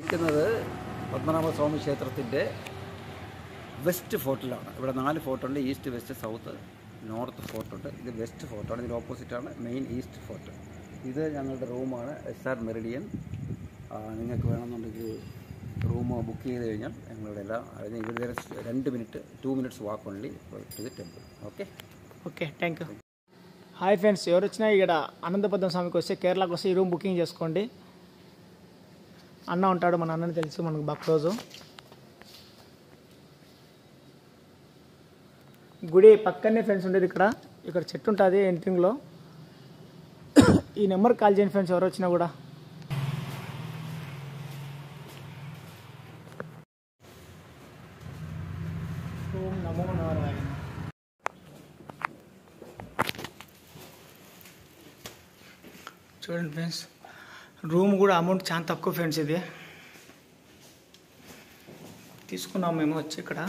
ഇരിക്കുന്നത് പത്മനാഭസ്വാമി ക്ഷേത്രത്തിൻ്റെ വെസ്റ്റ് ഫോർട്ടിലാണ്. ഇവിടെ 4 ഫോർട്ടുണ്ട്. ഈസ്റ്റ്, വെസ്റ്റ്, സൗത്ത്, നോർത്ത് ഫോർട്ടുണ്ട്. ഇത് വെസ്റ്റ് ഫോർട്ടാണ്. ഇതിന് ഓപ്പോസിറ്റാണ് മെയിൻ ഈസ്റ്റ് ഫോർട്ട്. ഇത് ഞങ്ങളുടെ റൂമാണ്, SR മെറിഡിയൻ. നിങ്ങൾക്ക് വേണമെന്നുണ്ടെങ്കിൽ റൂം ബുക്ക് ചെയ്ത് കഴിഞ്ഞാൽ ഞങ്ങളുടെ എല്ലാം ഇവിടെ 2 minutes walk only to the temple. Okay thank you. Hi friends, ఎవరు వచ్చినా ఇక్కడ అనంతపద్మనాభ స్వామికి వస్తే, కేరళకు వస్తే ఈ రూమ్ బుకింగ్ చేసుకోండి. అన్న ఉంటాడు, మన అన్నని తెలుసు, మనకు బాగా క్లోజు. గుడి పక్కనే ఫ్రెండ్స్ ఉండేది. ఇక్కడ చెట్టు ఉంటుంది ఎంట్రింగ్లో. ఈ నెంబర్ కాల్ చేయండి ఫ్రెండ్స్, ఎవరు వచ్చినా కూడా. ఓం నమో నారాయణ. చూడండి ఫ్రెండ్స్, రూమ్ కూడా అమౌంట్ చాలా తక్కువ ఫ్రెండ్స్. ఇది తీసుకున్నాము మేము వచ్చి ఇక్కడ.